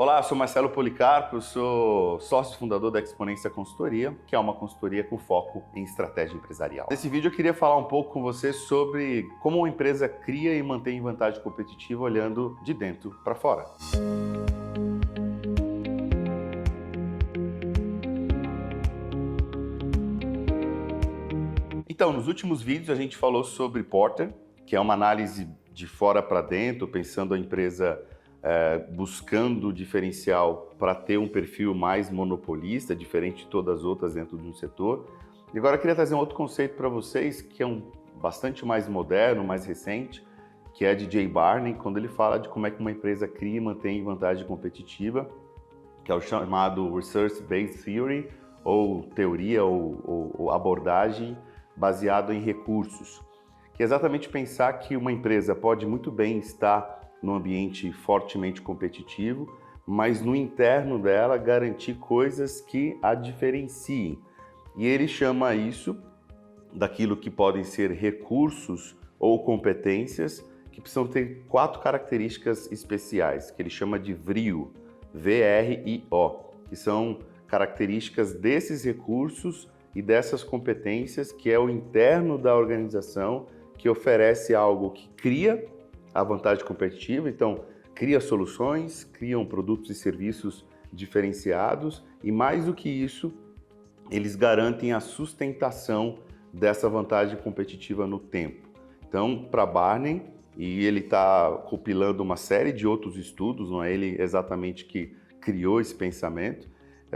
Olá, sou Marcelo Policarpo, sou sócio fundador da Exponência Consultoria, que é uma consultoria com foco em estratégia empresarial. Nesse vídeo eu queria falar um pouco com você sobre como uma empresa cria e mantém vantagem competitiva olhando de dentro para fora. Então, nos últimos vídeos a gente falou sobre Porter, que é uma análise de fora para dentro, pensando a empresa buscando diferencial para ter um perfil mais monopolista, diferente de todas as outras dentro de um setor. E agora eu queria trazer um outro conceito para vocês, que é bastante mais moderno, mais recente, que é de Jay Barney, quando ele fala de como é que uma empresa cria e mantém vantagem competitiva, que é o chamado Research-Based Theory, ou teoria ou abordagem baseado em recursos, que é exatamente pensar que uma empresa pode muito bem estar num ambiente fortemente competitivo, mas no interno dela garantir coisas que a diferenciem. E ele chama isso daquilo que podem ser recursos ou competências que precisam ter 4 características especiais, que ele chama de VRIO, V-R-I-O, que são características desses recursos e dessas competências, que é o interno da organização, que oferece algo que cria a vantagem competitiva, então cria soluções, criam produtos e serviços diferenciados e mais do que isso, eles garantem a sustentação dessa vantagem competitiva no tempo. Então, para Barney, e ele está compilando uma série de outros estudos, não é ele exatamente que criou esse pensamento,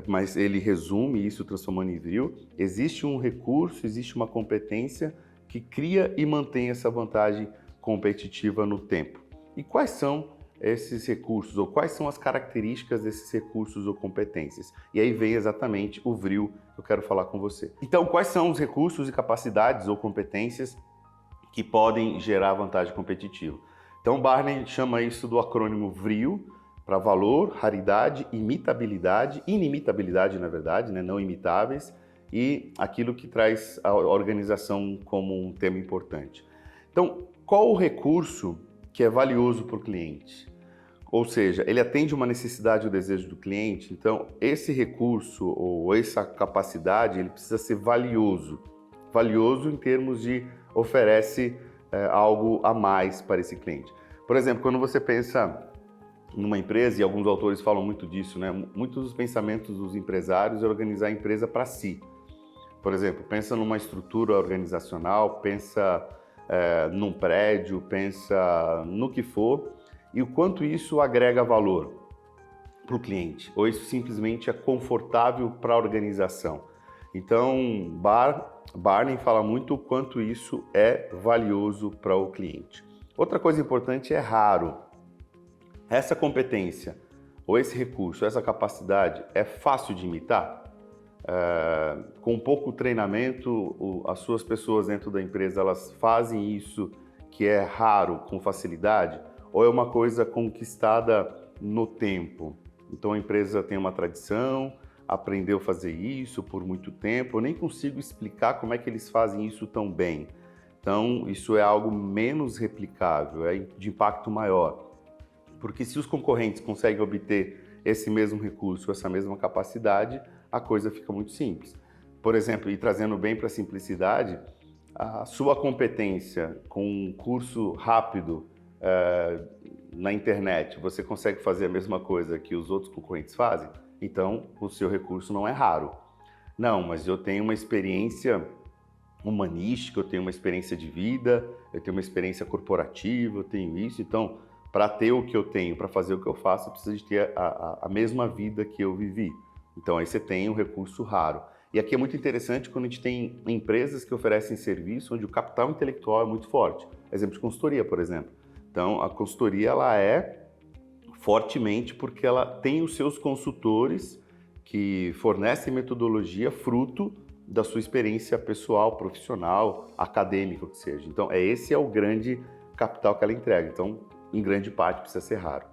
mas ele resume isso transformando em VRIO, existe um recurso, existe uma competência que cria e mantém essa vantagem competitiva no tempo. E quais são esses recursos, ou quais são as características desses recursos ou competências? E aí vem exatamente o VRIO que eu quero falar com você. Então, quais são os recursos e capacidades ou competências que podem gerar vantagem competitiva? Então, Barney chama isso do acrônimo VRIO, para valor, raridade, imitabilidade, inimitabilidade, na verdade, né? Não imitáveis, e aquilo que traz a organização como um tema importante. Então, qual o recurso que é valioso para o cliente? Ou seja, ele atende uma necessidade ou desejo do cliente, então esse recurso ou essa capacidade, ele precisa ser valioso. Valioso em termos de oferece algo a mais para esse cliente. Por exemplo, quando você pensa numa empresa, e alguns autores falam muito disso, né? Muitos dos pensamentos dos empresários é organizar a empresa para si. Por exemplo, pensa numa estrutura organizacional, pensa num prédio, pensa no que for, e o quanto isso agrega valor para o cliente, ou isso simplesmente é confortável para a organização. Então, Barney fala muito o quanto isso é valioso para o cliente. Outra coisa importante é raro. Essa competência, ou esse recurso, essa capacidade é fácil de imitar? Com pouco treinamento, as suas pessoas dentro da empresa, elas fazem isso que é raro com facilidade? Ou é uma coisa conquistada no tempo? Então a empresa tem uma tradição, aprendeu a fazer isso por muito tempo, eu nem consigo explicar como é que eles fazem isso tão bem. Então isso é algo menos replicável, é de impacto maior. Porque se os concorrentes conseguem obter esse mesmo recurso, essa mesma capacidade, a coisa fica muito simples. Por exemplo, e trazendo bem para a simplicidade, a sua competência com um curso rápido na internet, você consegue fazer a mesma coisa que os outros concorrentes fazem? Então, o seu recurso não é raro. Não, mas eu tenho uma experiência humanística, eu tenho uma experiência de vida, eu tenho uma experiência corporativa, eu tenho isso, então para ter o que eu tenho, para fazer o que eu faço, eu preciso de ter a mesma vida que eu vivi. Então aí você tem um recurso raro. E aqui é muito interessante quando a gente tem empresas que oferecem serviço onde o capital intelectual é muito forte. Exemplo de consultoria, por exemplo. Então a consultoria ela é fortemente porque ela tem os seus consultores que fornecem metodologia fruto da sua experiência pessoal, profissional, acadêmica, o que seja. Então esse é o grande capital que ela entrega. Então, em grande parte, precisa ser raro.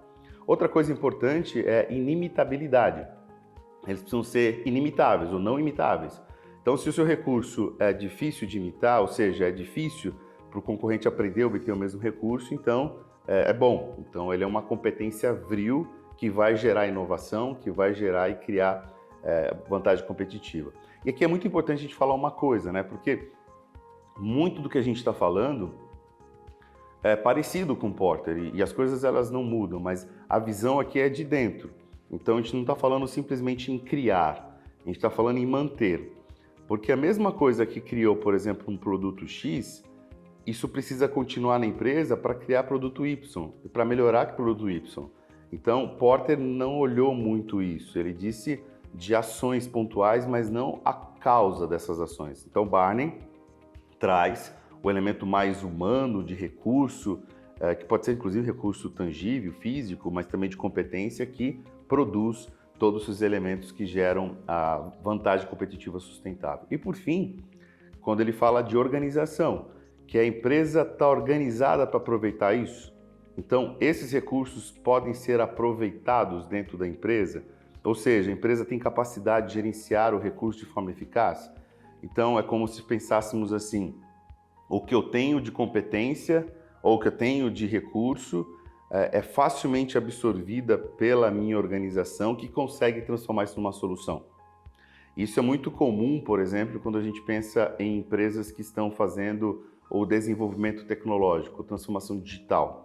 Outra coisa importante é inimitabilidade. Eles precisam ser inimitáveis ou não imitáveis. Então, se o seu recurso é difícil de imitar, ou seja, é difícil para o concorrente aprender a obter o mesmo recurso, então é bom. Então, ele é uma competência vril que vai gerar inovação, que vai gerar e criar vantagem competitiva. E aqui é muito importante a gente falar uma coisa, né? Porque muito do que a gente está falando é parecido com o Porter e as coisas elas não mudam, mas a visão aqui é de dentro. Então a gente não está falando simplesmente em criar, a gente está falando em manter. Porque a mesma coisa que criou, por exemplo, um produto X, isso precisa continuar na empresa para criar produto Y, e para melhorar o produto Y. Então, Porter não olhou muito isso, ele disse de ações pontuais, mas não a causa dessas ações. Então, Barney traz o elemento mais humano de recurso, que pode ser inclusive recurso tangível, físico, mas também de competência, que produz todos os elementos que geram a vantagem competitiva sustentável. E por fim, quando ele fala de organização, que a empresa está organizada para aproveitar isso, então esses recursos podem ser aproveitados dentro da empresa, ou seja, a empresa tem capacidade de gerenciar o recurso de forma eficaz. Então é como se pensássemos assim, o que eu tenho de competência ou o que eu tenho de recurso é facilmente absorvida pela minha organização que consegue transformar isso numa solução. Isso é muito comum, por exemplo, quando a gente pensa em empresas que estão fazendo o desenvolvimento tecnológico, transformação digital.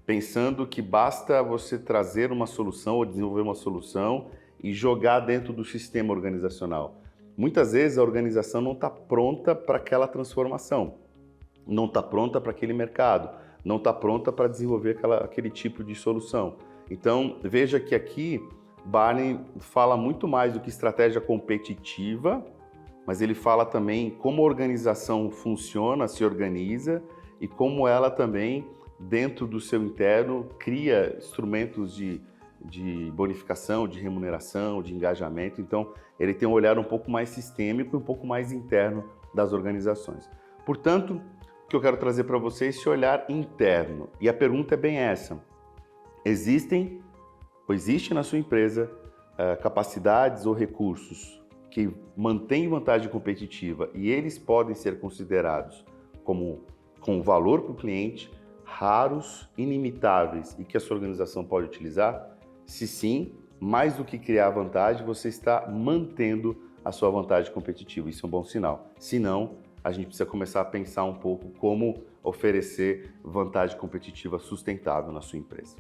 Pensando que basta você trazer uma solução ou desenvolver uma solução e jogar dentro do sistema organizacional. Muitas vezes a organização não está pronta para aquela transformação, não está pronta para aquele mercado, não está pronta para desenvolver aquele tipo de solução. Então, veja que aqui Barney fala muito mais do que estratégia competitiva, mas ele fala também como a organização funciona, se organiza e como ela também, dentro do seu interno, cria instrumentos de bonificação, de remuneração, de engajamento. Então, ele tem um olhar um pouco mais sistêmico e um pouco mais interno das organizações. Portanto, o que eu quero trazer para você é esse olhar interno. E a pergunta é bem essa. Existe na sua empresa capacidades ou recursos que mantêm vantagem competitiva e eles podem ser considerados como com valor para o cliente, raros, inimitáveis e que a sua organização pode utilizar? Se sim, mais do que criar vantagem, você está mantendo a sua vantagem competitiva. Isso é um bom sinal. Se não, a gente precisa começar a pensar um pouco como oferecer vantagem competitiva sustentável na sua empresa.